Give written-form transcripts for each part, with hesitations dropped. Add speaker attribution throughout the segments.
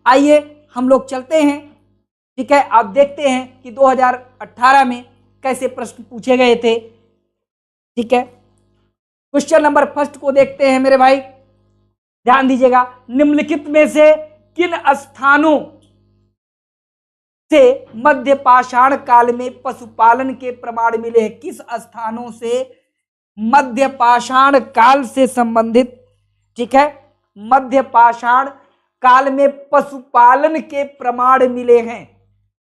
Speaker 1: आइए हम लोग चलते हैं, ठीक है। आप देखते हैं कि 2018 में कैसे प्रश्न पूछे गए थे, ठीक है। क्वेश्चन नंबर फर्स्ट को देखते हैं मेरे भाई, ध्यान दीजिएगा। निम्नलिखित में से किन स्थानों से मध्य पाषाण काल में पशुपालन के प्रमाण मिले हैं? किस स्थानों से मध्य पाषाण काल से संबंधित, ठीक है, मध्य पाषाण काल में पशुपालन के प्रमाण मिले हैं?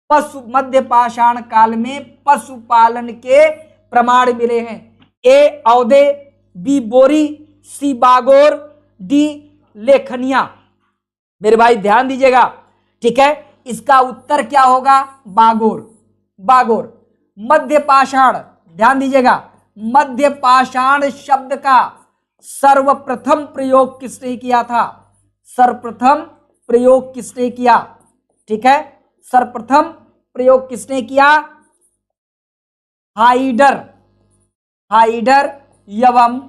Speaker 1: मध्य पाषाण काल में पशुपालन के प्रमाण मिले हैं। ए औदे, बी बोरी, सी बागोर, डी लेखनिया। मेरे भाई ध्यान दीजिएगा, ठीक है। इसका उत्तर क्या होगा? बागोर। बागोर। मध्य पाषाण, ध्यान दीजिएगा, मध्य पाषाण शब्द का सर्वप्रथम प्रयोग किसने किया था? सर्वप्रथम प्रयोग किसने किया? ठीक है, सर्वप्रथम प्रयोग किसने किया? हाइडर। हाइडर एवं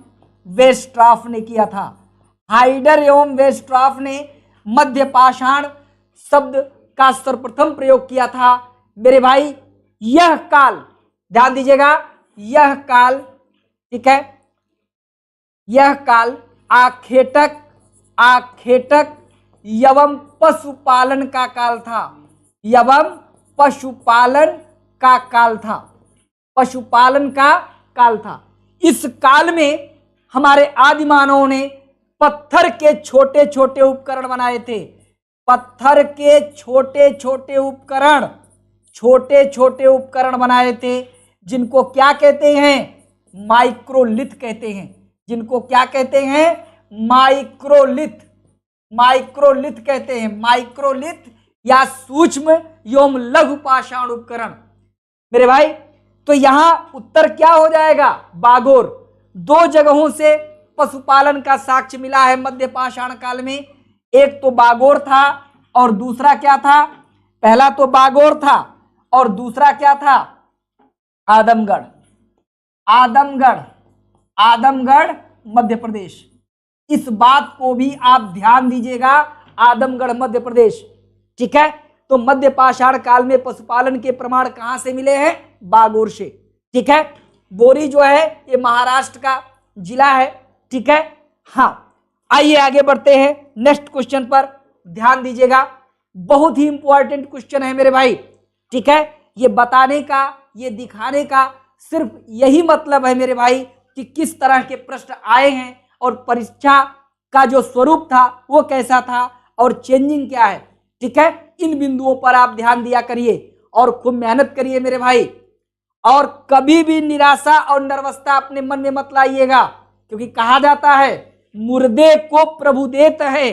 Speaker 1: वेस्ट्राफ ने किया था। हाइडर एवं वेस्ट्राफ ने मध्य पाषाण शब्द का सर्वप्रथम प्रयोग किया था। मेरे भाई यह काल, ध्यान दीजिएगा, यह काल, ठीक है, यह काल आखेटक एवं पशुपालन का काल था। एवं पशुपालन का काल था। पशुपालन का काल था। इस काल में हमारे आदि मानवों ने पत्थर के छोटे छोटे उपकरण बनाए थे। पत्थर के छोटे छोटे उपकरण बनाए थे, जिनको क्या कहते हैं? माइक्रोलिथ कहते हैं। जिनको क्या कहते हैं? माइक्रोलिथ। माइक्रोलिथ कहते हैं। माइक्रोलिथ या सूक्ष्म एवं लघु पाषाण उपकरण। मेरे भाई तो यहां उत्तर क्या हो जाएगा? बागोर। दो जगहों से पशुपालन का साक्ष्य मिला है मध्य पाषाण काल में। एक तो बागोर था और दूसरा क्या था? पहला तो बागोर था और दूसरा क्या था? आदमगढ़। आदमगढ़, आदमगढ़ मध्य प्रदेश। इस बात को भी आप ध्यान दीजिएगा, आदमगढ़ मध्य प्रदेश, ठीक है। तो मध्य पाषाण काल में पशुपालन के प्रमाण कहां से मिले हैं? बागोर से, ठीक है। बोरी जो है ये महाराष्ट्र का जिला है, ठीक है। हाँ, आइए आगे बढ़ते हैं नेक्स्ट क्वेश्चन पर। ध्यान दीजिएगा, बहुत ही इंपॉर्टेंट क्वेश्चन है मेरे भाई, ठीक है। ये बताने का, ये दिखाने का सिर्फ यही मतलब है मेरे भाई कि किस तरह के प्रश्न आए हैं और परीक्षा का जो स्वरूप था वो कैसा था और चेंजिंग क्या है, ठीक है। इन बिंदुओं पर आप ध्यान दिया करिए और खूब मेहनत करिए मेरे भाई। और कभी भी निराशा और नर्वसता अपने मन में मत लाइएगा, क्योंकि कहा जाता है मुर्दे को प्रभु देत है,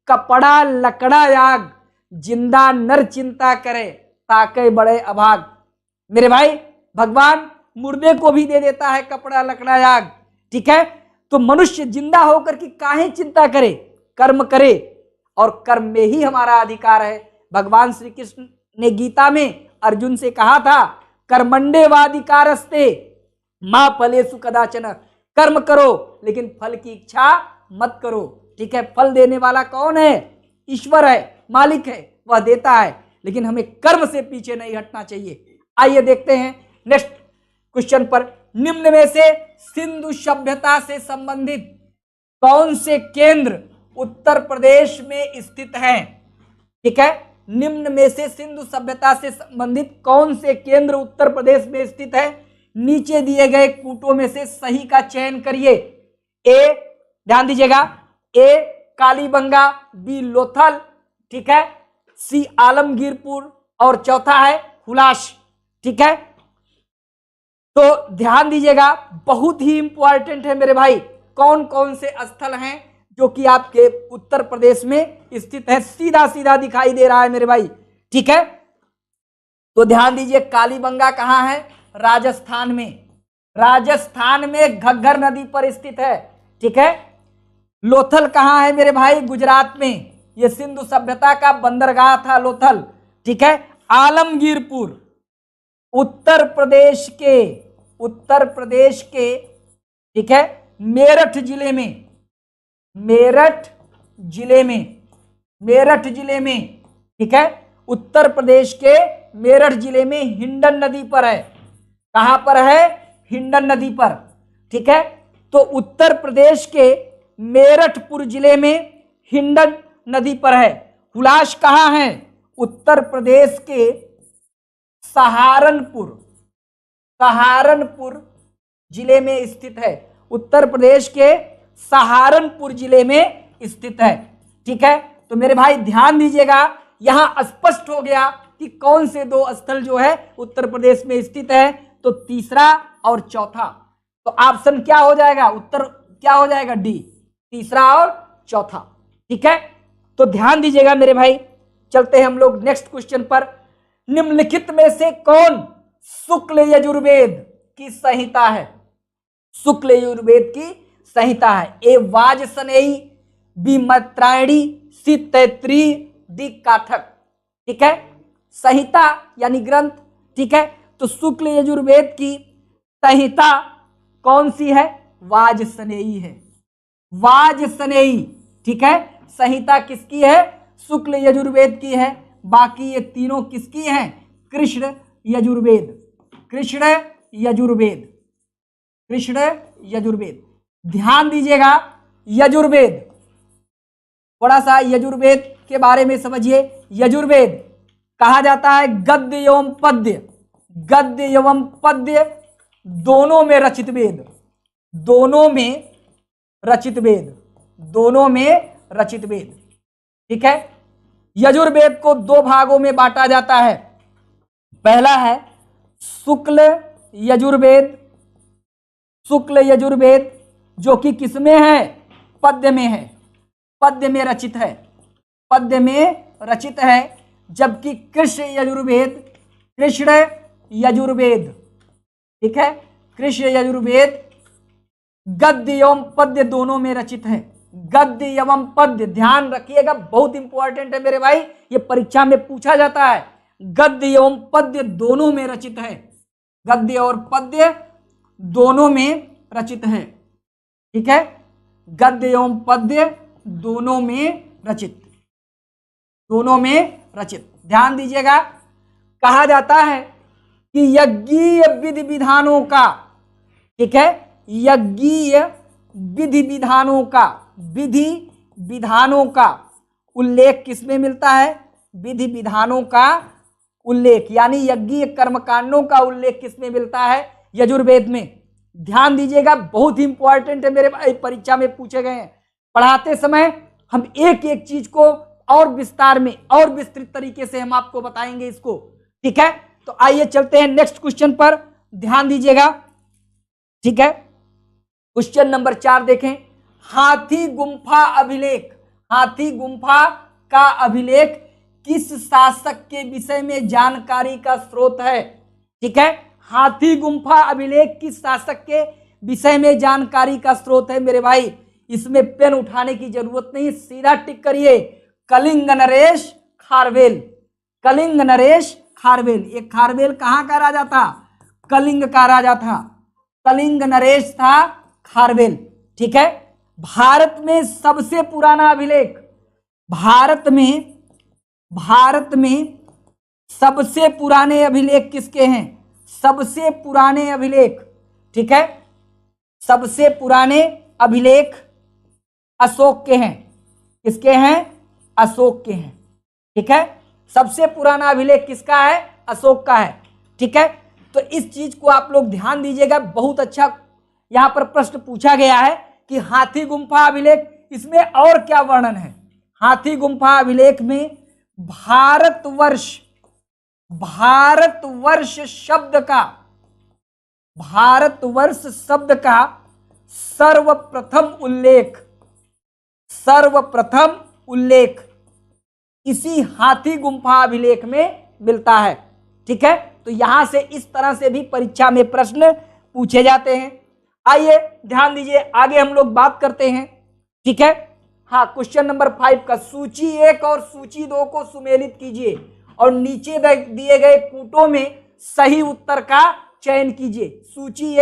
Speaker 1: कपड़ा लकड़ा आग, जिंदा नर चिंता करे ताके बड़े अभाग। मेरे भाई भगवान मुर्दे को भी दे देता है कपड़ा लकड़ा आग, ठीक है। तो मनुष्य जिंदा होकर के काहे चिंता करे? कर्म करे, और कर्म में ही हमारा अधिकार है। भगवान श्री कृष्ण ने गीता में अर्जुन से कहा था, कर्मंडे वाधिकारस्ते मां फलेषु कदाचन। कर्म करो लेकिन फल की इच्छा मत करो, ठीक है। फल देने वाला कौन है? ईश्वर है, मालिक है, वह देता है, लेकिन हमें कर्म से पीछे नहीं हटना चाहिए। आइए देखते हैं नेक्स्ट क्वेश्चन पर। निम्न में से सिंधु सभ्यता से संबंधित कौन से केंद्र उत्तर प्रदेश में स्थित हैं? ठीक है, निम्न में से सिंधु सभ्यता से संबंधित कौन से केंद्र उत्तर प्रदेश में स्थित है? नीचे दिए गए कूटों में से सही का चयन करिए। ए, ध्यान दीजिएगा, ए कालीबंगा, बी लोथल, ठीक है, सी आलमगीरपुर और चौथा है हुलास, ठीक है। तो ध्यान दीजिएगा, बहुत ही इंपॉर्टेंट है मेरे भाई, कौन कौन से स्थल हैं जो कि आपके उत्तर प्रदेश में स्थित है। सीधा सीधा दिखाई दे रहा है मेरे भाई, ठीक है। तो ध्यान दीजिए, कालीबंगा कहां है? राजस्थान में। राजस्थान में घग्गर नदी पर स्थित है, ठीक है। लोथल कहां है मेरे भाई? गुजरात में। यह सिंधु सभ्यता का बंदरगाह था लोथल, ठीक है। आलमगीरपुर उत्तर प्रदेश के, ठीक है, मेरठ जिले में ठीक है, उत्तर प्रदेश के मेरठ जिले में हिंडन नदी पर है। कहां पर है? हिंडन नदी पर। ठीक है, तो उत्तर प्रदेश के मेरठपुर जिले में हिंडन नदी पर है। हुलास कहां है? उत्तर प्रदेश के सहारनपुर जिले में स्थित है। उत्तर प्रदेश के सहारनपुर जिले में स्थित है। ठीक है, तो मेरे भाई ध्यान दीजिएगा, यहां स्पष्ट हो गया कि कौन से दो स्थल जो है उत्तर प्रदेश में स्थित है। तो तीसरा और चौथा, तो ऑप्शन क्या हो जाएगा? उत्तर क्या हो जाएगा? डी, तीसरा और चौथा। ठीक है, तो ध्यान दीजिएगा मेरे भाई। चलते हैं हम लोग नेक्स्ट क्वेश्चन पर। निम्नलिखित में से कौन शुक्ल यजुर्वेद की संहिता है? शुक्ल यजुर्वेद की संहिता है। ए वाजसनेयी, बी मैत्रायणी, सी तैत्तिरीय, डी काठक। ठीक है, संहिता यानी ग्रंथ। ठीक है, तो शुक्ल यजुर्वेद की संहिता कौन सी है? वाजसनेयी है, वाजसनेयी। ठीक है, संहिता किसकी है? शुक्ल यजुर्वेद की है। बाकी ये तीनों किसकी हैं? कृष्ण यजुर्वेद, कृष्ण यजुर्वेद, कृष्ण यजुर्वेद। ध्यान दीजिएगा, यजुर्वेद, थोड़ा सा यजुर्वेद के बारे में समझिए। यजुर्वेद कहा जाता है गद्य एवं पद्य, गद्य एवं पद्य दोनों में रचित वेद, दोनों में रचित वेद, दोनों में रचित वेद। ठीक है, यजुर्वेद को दो भागों में बांटा जाता है। पहला है शुक्ल यजुर्वेद, शुक्ल यजुर्वेद जो कि किसमें है? पद्य में है, पद्य में रचित है, पद्य में रचित है। जबकि कृष्ण यजुर्वेद, कृष्ण यजुर्वेद, ठीक है, कृष्ण यजुर्वेद गद्य एवं पद्य दोनों में रचित है। गद्य एवं पद्य ध्यान रखिएगा, बहुत इंपॉर्टेंट है मेरे भाई, ये परीक्षा में पूछा जाता है। गद्य एवं पद्य दोनों में रचित है, गद्य और पद्य दोनों में रचित है। ठीक है, गद्य एवं पद्य दोनों में रचित, दोनों में रचित। ध्यान दीजिएगा, कहा जाता है कि यज्ञीय विधि विधानों का, ठीक है, यज्ञीय विधि विधानों का, विधि विधानों का उल्लेख किसमें मिलता है? विधि विधानों का उल्लेख यानी यज्ञीय कर्मकांडों का उल्लेख किसमें मिलता है? यजुर्वेद में। ध्यान दीजिएगा, बहुत ही इंपॉर्टेंट है मेरे भाई, परीक्षा में पूछे गए हैं। पढ़ाते समय हम एक एक चीज को और विस्तार में और विस्तृत तरीके से हम आपको बताएंगे इसको। ठीक है, तो आइए चलते हैं नेक्स्ट क्वेश्चन पर, ध्यान दीजिएगा। ठीक है, क्वेश्चन नंबर 4 देखें। हाथी गुम्फा अभिलेख, हाथी गुम्फा का अभिलेख किस शासक के विषय में जानकारी का स्रोत है? ठीक है, हाथी गुम्फा अभिलेख किस शासक के विषय में जानकारी का स्रोत है मेरे भाई? इसमें पेन उठाने की जरूरत नहीं, सीधा टिक करिए, कलिंग नरेश खारवेल, कलिंग नरेश खारवेल। ये खारवेल कहाँ का राजा था? कलिंग का राजा था, कलिंग नरेश था खारवेल। ठीक है, भारत में सबसे पुराना अभिलेख, भारत में सबसे पुराने अभिलेख किसके हैं? सबसे पुराने अभिलेख, ठीक है, सबसे पुराने अभिलेख अशोक के हैं। किसके हैं? अशोक के हैं। ठीक है, सबसे पुराना अभिलेख किसका है? अशोक का है। ठीक है, तो इस चीज को आप लोग ध्यान दीजिएगा, बहुत अच्छा यहां पर प्रश्न पूछा गया है कि हाथी गुम्फा अभिलेख, इसमें और क्या वर्णन है? हाथी गुम्फा अभिलेख में भारतवर्ष, भारतवर्ष शब्द का, भारतवर्ष शब्द का सर्वप्रथम उल्लेख, सर्वप्रथम उल्लेख इसी हाथी गुम्फा अभिलेख में मिलता है। ठीक है, तो यहां से इस तरह से भी परीक्षा में प्रश्न पूछे जाते हैं। आइए ध्यान दीजिए, आगे हम लोग बात करते हैं। ठीक है, हाँ, क्वेश्चन नंबर 5 का सूची 1 और सूची 2 को सुमेलित कीजिए और नीचे दिए गए कूटों में सही उत्तर का चयन कीजिए। सूची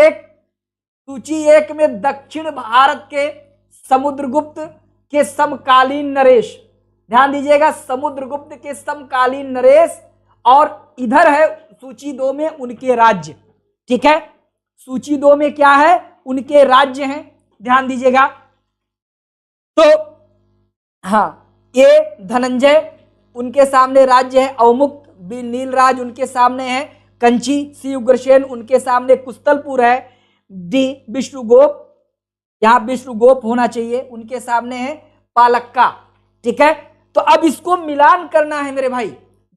Speaker 1: 1 में दक्षिण भारत के समुद्रगुप्त के समकालीन नरेश, ध्यान दीजिएगा, समुद्रगुप्त के समकालीन नरेश, और इधर है सूची 2 में उनके राज्य। ठीक है, सूची 2 में क्या है, उनके राज्य हैं, ध्यान दीजिएगा। तो हाँ, ए धनंजय, उनके सामने राज्य है अवमुक्त, बी नीलराज उनके सामने है कंची, सी उग्रसेन उनके सामने कुस्तलपुर है, डी विष्णुगोप, यहां विष्णुगोप होना चाहिए, उनके सामने है पालक्का। ठीक है, तो अब इसको मिलान करना है मेरे भाई,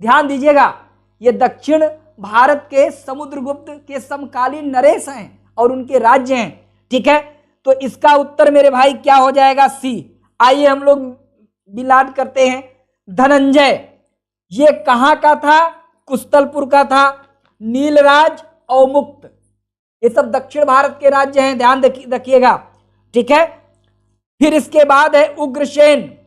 Speaker 1: ध्यान दीजिएगा, ये दक्षिण भारत के समुद्रगुप्त के समकालीन नरेश हैं और उनके राज्य हैं। ठीक है, तो इसका उत्तर मेरे भाई क्या हो जाएगा, सी। आइए हम लोग मिलान करते हैं। धनंजय ये कहां का था, कुस्तलपुर का था। नीलराज अवमुक्त, ये सब दक्षिण भारत के राज्य हैं, ध्यान रखिएगा। ठीक है, फिर इसके बाद है उग्रसेन,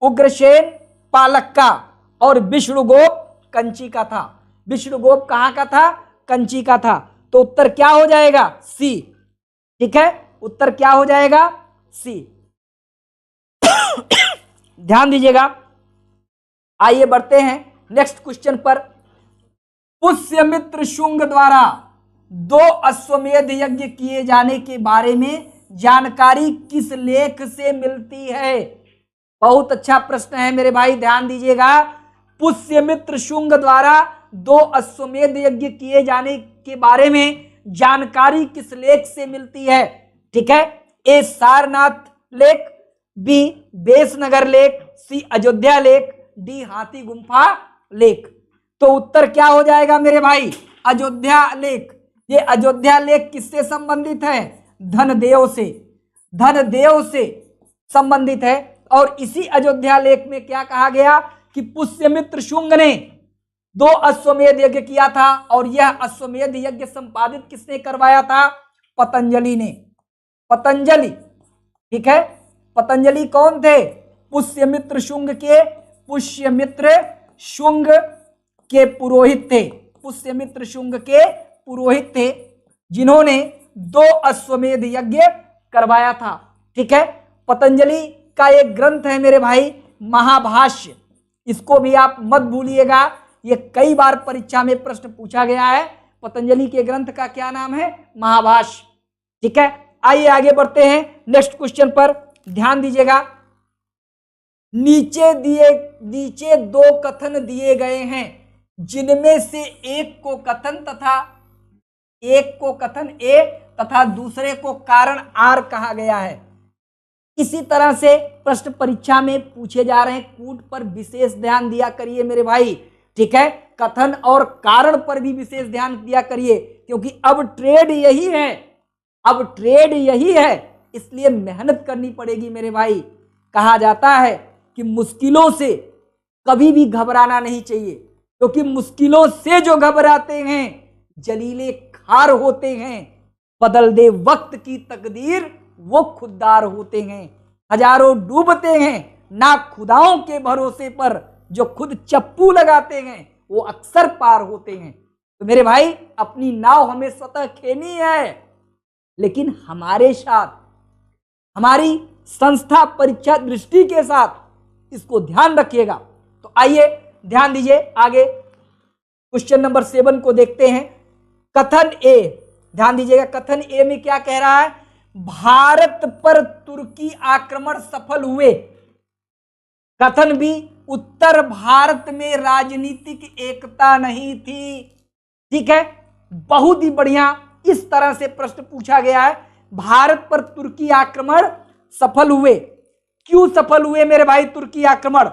Speaker 1: उग्रसेन पालक्का, और विष्णुगोप कंची का था। विष्णुगोप कहां का था, कंची का था। तो उत्तर क्या हो जाएगा, सी। ठीक है, उत्तर क्या हो जाएगा, सी। ध्यान दीजिएगा, आइए बढ़ते हैं नेक्स्ट क्वेश्चन पर। पुष्यमित्र शुंग द्वारा 2 अश्वमेध यज्ञ किए जाने के बारे में जानकारी किस लेख से मिलती है। बहुत अच्छा प्रश्न है मेरे भाई, ध्यान दीजिएगा। पुष्यमित्र शुंग द्वारा 2 अश्वमेध यज्ञ किए जाने के बारे में जानकारी किस लेख से मिलती है। ठीक है, ए सारनाथ लेख, बी बेसनगर लेख, सी अयोध्या लेख, डी हाथी गुम्फा लेख। तो उत्तर क्या हो जाएगा मेरे भाई, अयोध्या लेख। ये अयोध्या लेख किससे संबंधित है, धनदेव से, धनदेव से संबंधित है। और इसी अयोध्या लेख में क्या कहा गया कि पुष्यमित्र शुंग ने 2 अश्वमेध यज्ञ किया था, और यह अश्वमेध यज्ञ संपादित किसने करवाया था, पतंजलि ने, पतंजलि। ठीक है, पतंजलि कौन थे, पुष्यमित्र शुंग के, पुष्यमित्र शुंग के पुरोहित थे, पुष्यमित्र शुंग के पुरोहित थे, जिन्होंने 2 अश्वमेध यज्ञ करवाया था। ठीक है, पतंजलि का एक ग्रंथ है मेरे भाई महाभाष्य, इसको भी आप मत भूलिएगा, ये कई बार परीक्षा में प्रश्न पूछा गया है। पतंजलि के ग्रंथ का क्या नाम है, महाभाष्य। ठीक है, आइए आगे बढ़ते हैं नेक्स्ट क्वेश्चन पर, ध्यान दीजिएगा। नीचे 2 कथन दिए गए हैं, जिनमें से एक को कथन ए तथा दूसरे को कारण आर कहा गया है। इसी तरह से प्रश्न परीक्षा में पूछे जा रहे हैं, कूट पर विशेष ध्यान दिया करिए मेरे भाई। ठीक है, कथन और कारण पर भी विशेष ध्यान दिया करिए, क्योंकि अब ट्रेड यही है, अब ट्रेड यही है, इसलिए मेहनत करनी पड़ेगी मेरे भाई। कहा जाता है कि मुश्किलों से कभी भी घबराना नहीं चाहिए, क्योंकि मुश्किलों से जो घबराते हैं जलीले खार होते हैं, बदल दे वक्त की तकदीर वो खुददार होते हैं। हजारों डूबते हैं ना खुदाओं के भरोसे पर, जो खुद चप्पू लगाते हैं वो अक्सर पार होते हैं। तो मेरे भाई अपनी नाव हमें स्वतः खेनी है, लेकिन हमारे साथ, हमारी संस्था परीक्षा दृष्टि के साथ इसको ध्यान रखिएगा। तो आइए ध्यान दीजिए, आगे क्वेश्चन नंबर 7 को देखते हैं। कथन ए, ध्यान दीजिएगा, कथन ए में क्या कह रहा है, भारत पर तुर्की आक्रमण सफल हुए। कथन बी, उत्तर भारत में राजनीतिक एकता नहीं थी। ठीक है, बहुत ही बढ़िया, इस तरह से प्रश्न पूछा गया है, भारत पर तुर्की आक्रमण सफल हुए। क्यों सफल हुए मेरे भाई तुर्की आक्रमण,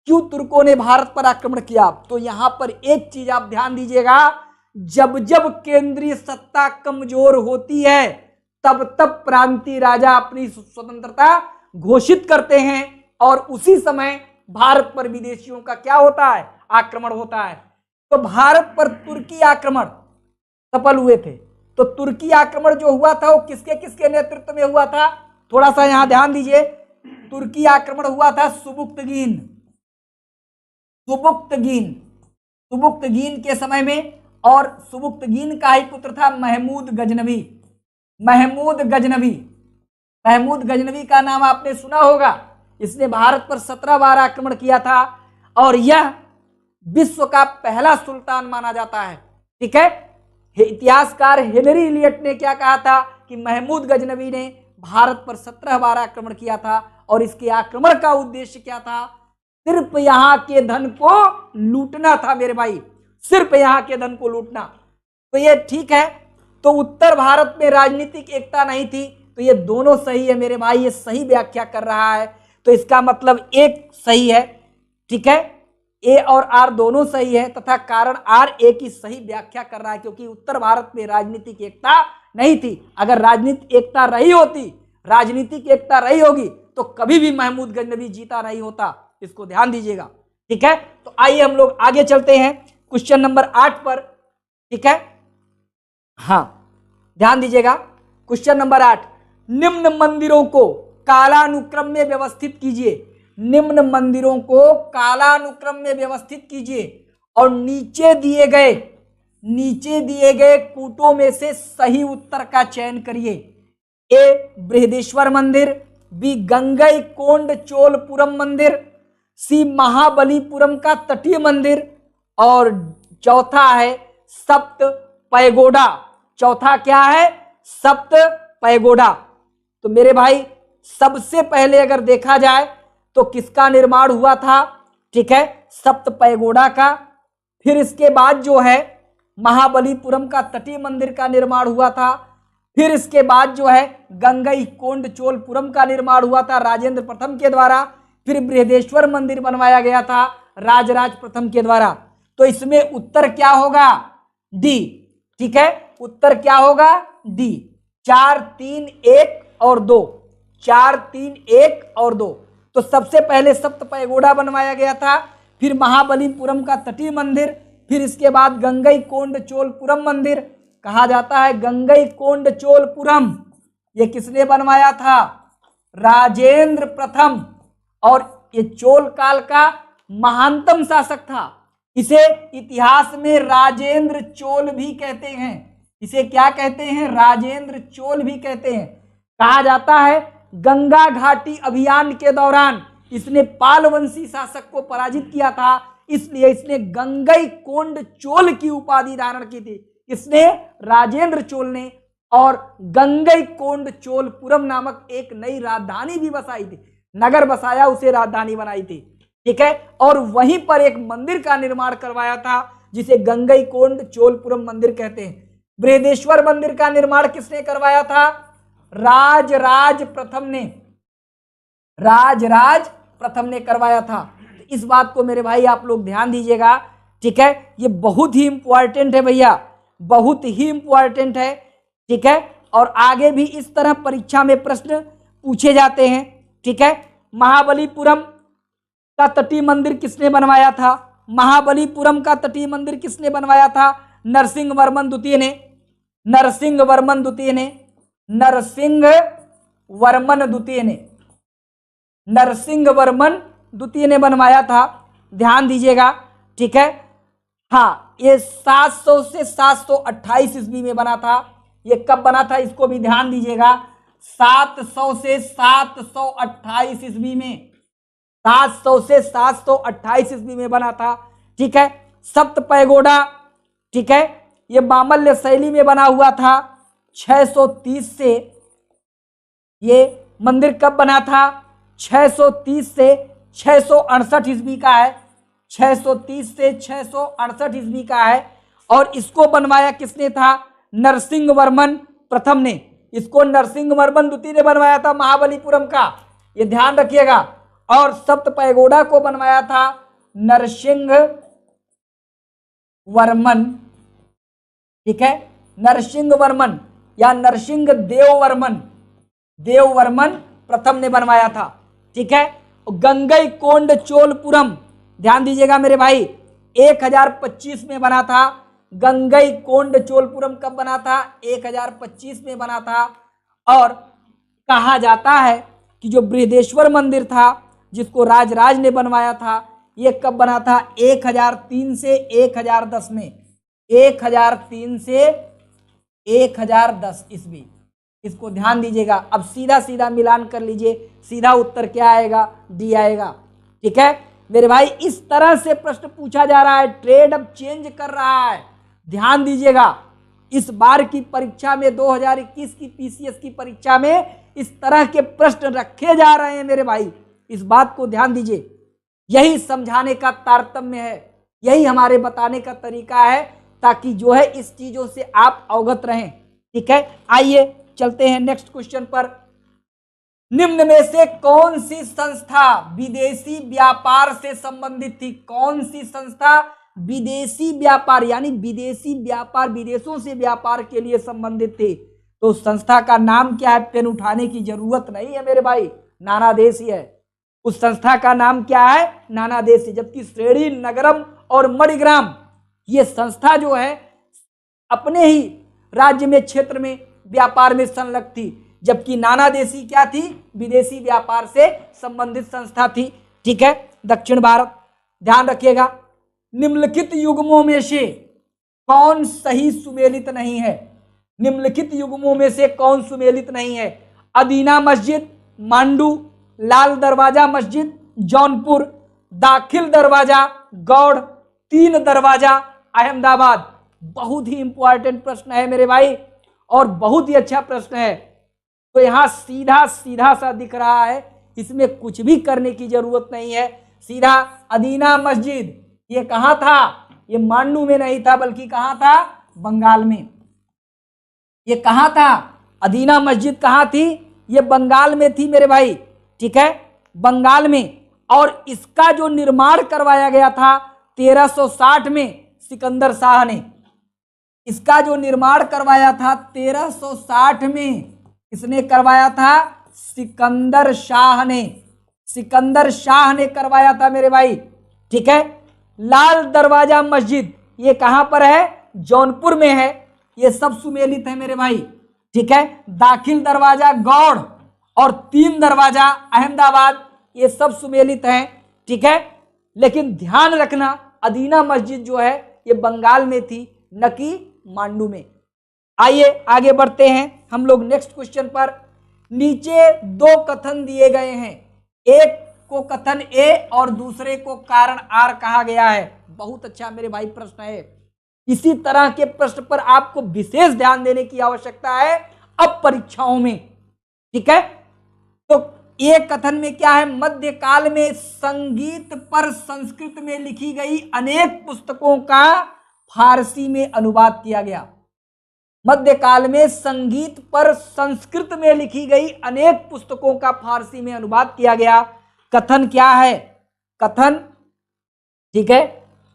Speaker 1: क्यों तुर्कों ने भारत पर आक्रमण किया? तो यहां पर एक चीज आप ध्यान दीजिएगा, जब जब केंद्रीय सत्ता कमजोर होती है तब तब प्रांतीय राजा अपनी स्वतंत्रता घोषित करते हैं, और उसी समय भारत पर विदेशियों का क्या होता है, आक्रमण होता है। तो भारत पर तुर्की आक्रमण सफल हुए थे। तो तुर्की आक्रमण जो हुआ था वो किसके किसके नेतृत्व में हुआ था, थोड़ा सा यहां ध्यान दीजिए। तुर्की आक्रमण हुआ था सुबुक्तगीन के समय में, और सुबुक्तगीन का ही पुत्र था महमूद गजनवी का नाम आपने सुना होगा। इसने भारत पर 17 बार आक्रमण किया था और यह विश्व का पहला सुल्तान माना जाता है। ठीक है, इतिहासकार हेनरी इलियट ने क्या कहा था कि महमूद गजनवी ने भारत पर 17 बार आक्रमण किया था और इसके आक्रमण का उद्देश्य क्या था? सिर्फ यहां के धन को लूटना था मेरे भाई, सिर्फ यहां के धन को लूटना। तो ये ठीक है। तो उत्तर भारत में राजनीतिक एकता नहीं थी, तो ये दोनों सही है मेरे भाई, ये सही व्याख्या कर रहा है। तो इसका मतलब एक सही है। ठीक है, ए और आर दोनों सही है तथा कारण आर ए की सही व्याख्या कर रहा है, क्योंकि उत्तर भारत में राजनीतिक एकता नहीं थी। अगर राजनीतिक एकता रही होती, राजनीतिक एकता रही होगी तो कभी भी महमूद गजनवी जीता नहीं होता, इसको ध्यान दीजिएगा। ठीक है, तो आइए हम लोग आगे चलते हैं क्वेश्चन नंबर 8 पर। ठीक है, हाँ ध्यान दीजिएगा, क्वेश्चन नंबर 8, निम्न मंदिरों को कालानुक्रम में व्यवस्थित कीजिए। निम्न मंदिरों को कालानुक्रम में व्यवस्थित कीजिए और नीचे दिए गए कूटों में से सही उत्तर का चयन करिए। ए बृहदेश्वर मंदिर, बी गंगईकोंड चोलपुरम मंदिर, सी महाबलीपुरम का तटीय मंदिर और चौथा है सप्त पैगोडा। चौथा क्या है? सप्त पैगोडा। तो मेरे भाई सबसे पहले अगर देखा जाए तो किसका निर्माण हुआ था? ठीक है, सप्त पैगोडा का। फिर इसके बाद जो है महाबलीपुरम का तटीय मंदिर का निर्माण हुआ था। फिर इसके बाद जो है गंगईकोंड चोलपुरम का निर्माण हुआ था राजेंद्र प्रथम के द्वारा। फिर बृहदेश्वर मंदिर बनवाया गया था राजराज प्रथम के द्वारा। तो इसमें उत्तर क्या होगा? डी। ठीक है, उत्तर क्या होगा? डी। 4, 3, 1 और 2। 4, 3, 1 और 2। तो सबसे पहले सप्त पैगोडा बनवाया गया था, फिर महाबलीपुरम का तटीय मंदिर, फिर इसके बाद गंगईकोंड चोलपुरम मंदिर। कहा जाता है गंगईकोंड चोलपुरम, ये किसने बनवाया था? राजेंद्र प्रथम। और ये चोल काल का महानतम शासक था। इसे इतिहास में राजेंद्र चोल भी कहते हैं। इसे क्या कहते हैं? राजेंद्र चोल भी कहते हैं। कहा जाता है गंगा घाटी अभियान के दौरान इसने पालवंशी शासक को पराजित किया था, इसलिए इसने गंगईकोंड चोल की उपाधि धारण की थी। इसने राजेंद्र चोल ने, और गंगईकोंड चोलपुरम नामक एक नई राजधानी भी बसाई थी, नगर बसाया, उसे राजधानी बनाई थी। ठीक है, और वहीं पर एक मंदिर का निर्माण करवाया था जिसे गंगईकोंड चोलपुरम मंदिर कहते हैं। बृहदेश्वर मंदिर का निर्माण किसने करवाया था? राजराज प्रथम ने करवाया था। इस बात को मेरे भाई आप लोग ध्यान दीजिएगा। ठीक है, ये बहुत ही इंपॉर्टेंट है भैया, बहुत ही इंपॉर्टेंट है। ठीक है, और आगे भी इस तरह परीक्षा में प्रश्न पूछे जाते हैं। ठीक है, महाबलीपुरम का तटीय मंदिर किसने बनवाया था? महाबलीपुरम का तटीय मंदिर किसने बनवाया था? नरसिंह वर्मन द्वितीय ने। नरसिंह वर्मन द्वितीय ने बनवाया था। ध्यान दीजिएगा। ठीक है, हाँ, ये 700 से 728 ईस्वी में बना था। ये कब बना था इसको भी ध्यान दीजिएगा। 700 से 728 ईस्वी में, 700 से 728 ईस्वी में बना था। ठीक है, सप्त पैगोडा, ठीक है, ये मामल्य शैली में बना हुआ था। 630 से ये मंदिर कब बना था? 630 से 668 ईस्वी का है। 630 से 668 ईस्वी का है। और इसको बनवाया किसने था? नरसिंह वर्मन प्रथम ने। इसको नरसिंह वर्मन द्वितीय ने बनवाया था महाबलीपुरम का, ये ध्यान रखिएगा। और सप्त पैगोडा को बनवाया था नरसिंह वर्मन। ठीक है, नरसिंह वर्मन या नरसिंह देववर्मन प्रथम ने बनवाया था। ठीक है, गंगईकोंड चोलपुरम, ध्यान दीजिएगा मेरे भाई, 1025 में बना था। गंगईकोंड चोलपुरम कब बना था? 1025 में बना था। और कहा जाता है कि जो बृहदेश्वर मंदिर था जिसको राजराज ने बनवाया था, ये कब बना था? 1003 से 1010 में। 1003 से 1010 ईस्वी। इसको ध्यान दीजिएगा। अब सीधा सीधा मिलान कर लीजिए, सीधा उत्तर क्या आएगा? डी आएगा। ठीक है मेरे भाई, इस तरह से प्रश्न पूछा जा रहा है। ट्रेड अब चेंज कर रहा है, ध्यान दीजिएगा। इस बार की परीक्षा में 2021 की पीसीएस की परीक्षा में इस तरह के प्रश्न रखे जा रहे हैं मेरे भाई, इस बात को ध्यान दीजिए। यही समझाने का तारतम्य है, यही हमारे बताने का तरीका है, ताकि जो है इस चीजों से आप अवगत रहें। ठीक है, आइए चलते हैं नेक्स्ट क्वेश्चन पर। निम्न में से कौन सी संस्था विदेशी व्यापार से संबंधित थी? कौन सी संस्था विदेशी व्यापार यानी विदेशी व्यापार, विदेशों से व्यापार के लिए संबंधित थी? तो संस्था का नाम क्या है? पेन उठाने की जरूरत नहीं है मेरे भाई, नानादेशी है। उस संस्था का नाम क्या है? नानादेशी। जबकि श्रेणी नगरम और मणिग्राम ये संस्था जो है अपने ही राज्य में, क्षेत्र में व्यापार में संलग्न थी, जबकि नानादेशी क्या थी? विदेशी व्यापार से संबंधित संस्था थी। ठीक है, दक्षिण भारत। ध्यान रखिएगा, निम्नलिखित युग्मों में से कौन सही सुमेलित नहीं है? निम्नलिखित युग्मों में से कौन सुमेलित नहीं है? अदीना मस्जिद, मांडू, लाल दरवाजा मस्जिद, जौनपुर, दाखिल दरवाजा, गौड़, तीन दरवाजा, अहमदाबाद। बहुत ही इंपॉर्टेंट प्रश्न है मेरे भाई, और बहुत ही अच्छा प्रश्न है। तो यहां सीधा सीधा सा दिख रहा है, इसमें कुछ भी करने की जरूरत नहीं है। सीधा अदीना मस्जिद, ये कहां था? ये मांडू में नहीं था, बल्कि कहां था? बंगाल में। ये कहां था? अदीना मस्जिद कहां थी? ये बंगाल में थी मेरे भाई। ठीक है, बंगाल में। और इसका जो निर्माण करवाया गया था 1360 में सिकंदर शाह ने। इसका जो निर्माण करवाया था 1360 में किसने करवाया था? सिकंदर शाह ने। सिकंदर शाह ने करवाया था मेरे भाई। ठीक है, लाल दरवाजा मस्जिद ये कहां पर है? जौनपुर में है। ये सब सुमेलित है मेरे भाई। ठीक है, दाखिल दरवाजा गौड़ और तीन दरवाजा अहमदाबाद, ये सब सुमेलित हैं। ठीक है, लेकिन ध्यान रखना अदीना मस्जिद जो है ये बंगाल में थी, न कि मांडू में। आइए आगे बढ़ते हैं हम लोग नेक्स्ट क्वेश्चन पर। नीचे दो कथन दिए गए हैं, एक को कथन ए और दूसरे को कारण आर कहा गया है। बहुत अच्छा मेरे भाई प्रश्न है। इसी तरह के प्रश्न पर आपको विशेष ध्यान देने की आवश्यकता है अब परीक्षाओं में। ठीक है, तो ए कथन में क्या है? मध्यकाल में संगीत पर संस्कृत में लिखी गई अनेक पुस्तकों का फारसी में अनुवाद किया गया। मध्यकाल में संगीत पर संस्कृत में लिखी गई अनेक पुस्तकों का फारसी में अनुवाद किया गया। कथन क्या है? कथन, ठीक है,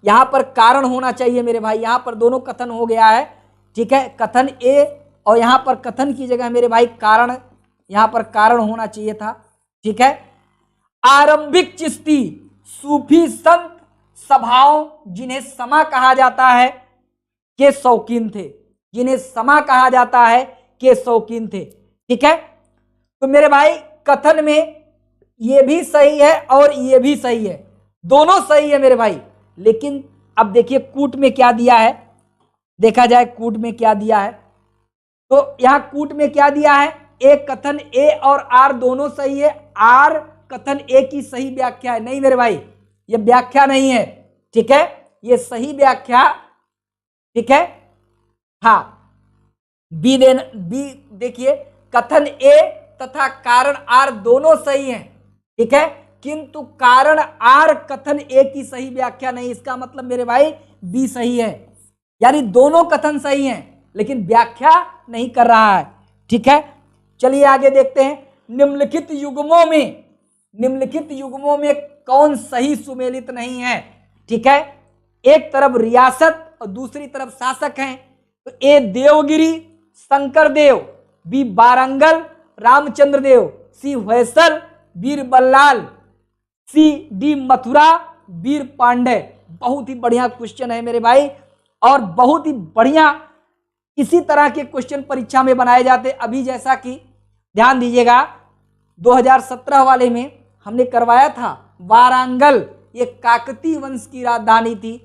Speaker 1: यहां पर कारण होना चाहिए मेरे भाई। यहां पर दोनों कथन हो गया है। ठीक है, कथन ए और यहां पर कथन की जगह मेरे भाई कारण, यहां पर कारण होना चाहिए था। ठीक है, आरंभिक चिश्ती सूफी संत सभाओं जिन्हें समा कहा जाता है के शौकीन थे। जिन्हें समा कहा जाता है के शौकीन थे। ठीक है, तो मेरे भाई कथन में ये भी सही है और ये भी सही है, दोनों सही है मेरे भाई। लेकिन अब देखिए कूट में क्या दिया है, देखा जाए कूट में क्या दिया है। तो यहां कूट में क्या दिया है? एक कथन ए और आर दोनों सही है। आर कथन ए की सही व्याख्या है। नहीं मेरे भाई, ये व्याख्या नहीं है। ठीक है, ये सही व्याख्या, ठीक है, हाँ, बी देखिए कथन ए तथा कारण आर दोनों सही हैं। ठीक है, किंतु कारण आर कथन ए की सही व्याख्या नहीं। इसका मतलब मेरे भाई बी सही है, यानी दोनों कथन सही हैं लेकिन व्याख्या नहीं कर रहा है। ठीक है, चलिए आगे देखते हैं। निम्नलिखित युग्मों में कौन सही सुमेलित नहीं है? ठीक है, एक तरफ रियासत और दूसरी तरफ शासक हैं। तो ए देवगिरी शंकर देव, बी बारंगल रामचंद्र देव, सी होयसल वीर बल्लाल, सी डी मथुरा वीर पांडे। बहुत ही बढ़िया क्वेश्चन है मेरे भाई, और बहुत ही बढ़िया इसी तरह के क्वेश्चन परीक्षा में बनाए जाते। अभी जैसा कि ध्यान दीजिएगा 2017 वाले में हमने करवाया था वारंगल, ये काकतीय वंश की राजधानी थी।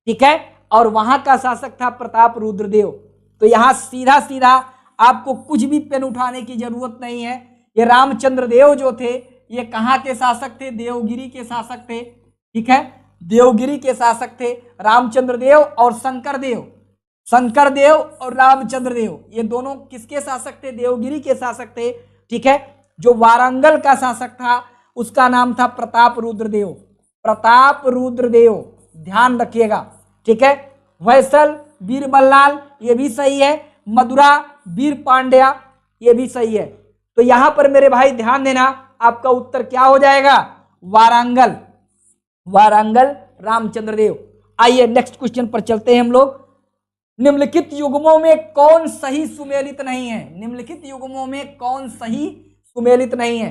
Speaker 1: ठीक है, और वहां का शासक था प्रताप रुद्रदेव। तो यहां सीधा सीधा आपको कुछ भी पेन उठाने की जरूरत नहीं है। ये रामचंद्र देव जो थे ये कहाँ के शासक थे? देवगिरी के शासक थे। ठीक है, देवगिरी के शासक थे रामचंद्र देव और शंकर देव। शंकर देव और रामचंद्र देव ये दोनों किसके शासक थे? देवगिरी के शासक थे। ठीक है, जो वारंगल का शासक था उसका नाम था प्रताप रुद्र देव। प्रताप रुद्र देव, ध्यान रखिएगा। ठीक है, वैसल वीर बल्लाल ये भी सही है। मदुरा वीर पांड्या ये भी सही है। तो यहां पर मेरे भाई ध्यान देना, आपका उत्तर क्या हो जाएगा? वारंगल। वारंगल रामचंद्र देव। आइए नेक्स्ट क्वेश्चन पर चलते हैं हम लोग। निम्नलिखित युग्मों में कौन सही सुमेलित नहीं है? निम्नलिखित युग्मों में कौन सही सुमेलित नहीं है?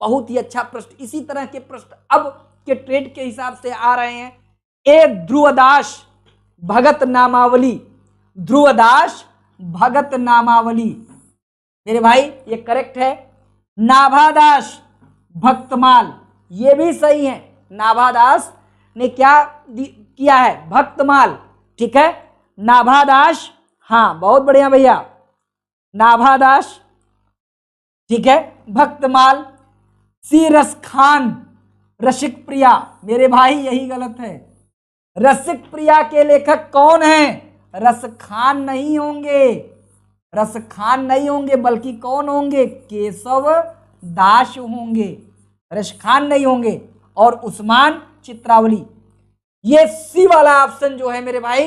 Speaker 1: बहुत ही अच्छा प्रश्न। इसी तरह के प्रश्न अब के ट्रेंड के हिसाब से आ रहे हैं। ए ध्रुवदास भगत नामावली। ध्रुवदास भगत नामावली मेरे भाई ये करेक्ट है। नाभादास भक्तमाल ये भी सही है। नाभादास ने क्या किया है? भक्तमाल। ठीक है, नाभादास, हाँ बहुत बढ़िया भैया, नाभादास। ठीक है, भक्तमाल। सी रसखान रसिक प्रिया मेरे भाई यही गलत है। रसिक प्रिया के लेखक कौन हैं? रसखान नहीं होंगे, रसखान नहीं होंगे, बल्कि कौन होंगे? केशव दास होंगे, रसखान नहीं होंगे। और उस्मान चित्रावली। ये सी वाला ऑप्शन जो है मेरे भाई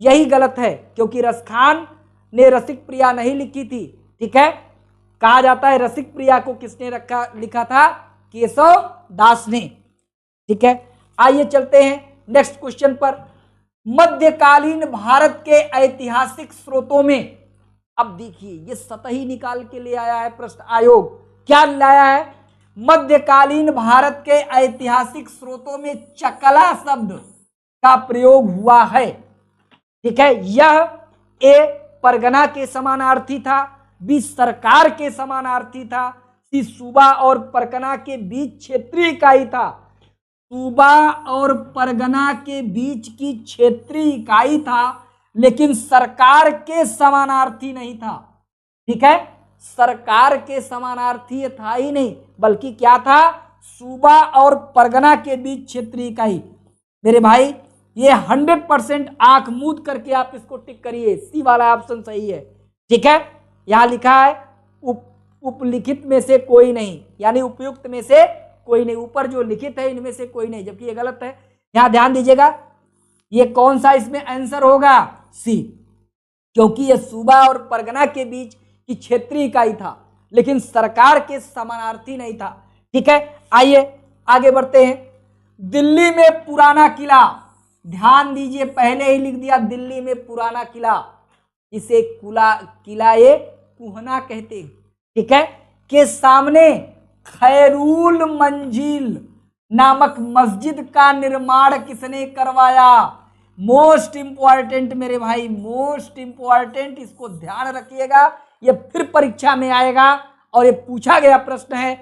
Speaker 1: यही गलत है, क्योंकि रसखान ने रसिक प्रिया नहीं लिखी थी। ठीक है, कहा जाता है रसिक प्रिया को किसने लिखा था? केशव दास ने। ठीक है, आइए चलते हैं नेक्स्ट क्वेश्चन पर। मध्यकालीन भारत के ऐतिहासिक स्रोतों में, अब देखिए ये सतही निकाल के ले आया है प्रश्न आयोग। क्या लाया है? मध्यकालीन भारत के ऐतिहासिक स्रोतों में चकला शब्द का प्रयोग हुआ है। ठीक है, यह ए परगना के समानार्थी था, बी सरकार के समानार्थी था, सी सूबा और परगना के बीच क्षेत्रीय इकाई था। सूबा और परगना के बीच की क्षेत्रीय इकाई था, लेकिन सरकार के समानार्थी नहीं था। ठीक है, सरकार के समानार्थी था ही नहीं, बल्कि क्या था? सूबा और परगना के बीच क्षेत्रीय इकाई। मेरे भाई ये 100% आंख मूंद करके आप इसको टिक करिए, सी वाला ऑप्शन सही है। ठीक है, यहां लिखा है उपलिखित में से कोई नहीं, यानी उपयुक्त में से कोई नहीं। ऊपर जो लिखित है इनमें से कोई नहीं, जबकि ये गलत है। यहां ध्यान दीजिएगा, ये कौन सा इसमें आंसर होगा? सी, क्योंकि ये सूबा और परगना के बीच की क्षेत्रीय इकाई था, लेकिन सरकार के समानार्थी नहीं था। ठीक है, आइए आगे बढ़ते हैं। दिल्ली में पुराना किला, ध्यान दीजिए, पहले ही लिख दिया दिल्ली में पुराना किला, इसे किला ये कुहना कहते हैं। ठीक है, के सामने खैरुल मंजिल नामक मस्जिद का निर्माण किसने करवाया? मोस्ट इंपॉर्टेंट मेरे भाई, मोस्ट इंपॉर्टेंट, इसको ध्यान रखिएगा, ये फिर परीक्षा में आएगा और ये पूछा गया प्रश्न है।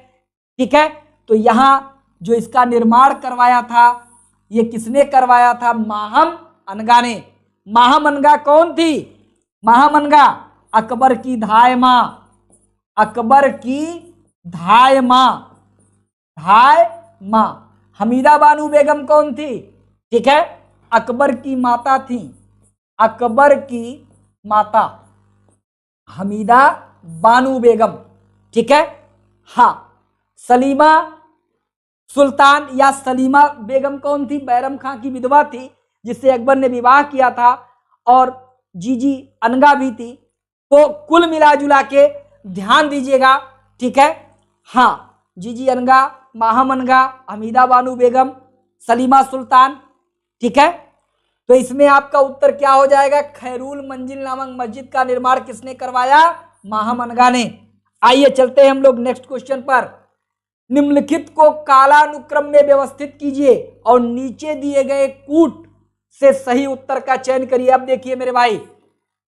Speaker 1: ठीक है, तो यहां जो इसका निर्माण करवाया था ये किसने करवाया था? माहम अनगा ने। माहम अनगा कौन थी? माहम अनगा अकबर की धाय मां, अकबर की धाय मां, धाय मां। हमीदा बानू बेगम कौन थी? ठीक है, अकबर की माता थी, अकबर की माता हमीदा बानू बेगम। ठीक है, हाँ, सलीमा सुल्तान या सलीमा बेगम कौन थी? बैरम खां की विधवा थी, जिससे अकबर ने विवाह किया था, और जीजी अनगा भी थी। तो कुल मिला जुला के ध्यान दीजिएगा। ठीक है, हाँ, जीजी अनगा, माहम अनगा, हमीदा बानू बेगम, सलीमा सुल्तान। ठीक है, तो इसमें आपका उत्तर क्या हो जाएगा? खैरुल मंजिल नामक मस्जिद का निर्माण किसने करवाया? माहम अनगा ने। आइए चलते हैं हम लोग नेक्स्ट क्वेश्चन पर। निम्नलिखित को कालानुक्रम में व्यवस्थित कीजिए और नीचे दिए गए कूट से सही उत्तर का चयन करिए। अब देखिए मेरे भाई,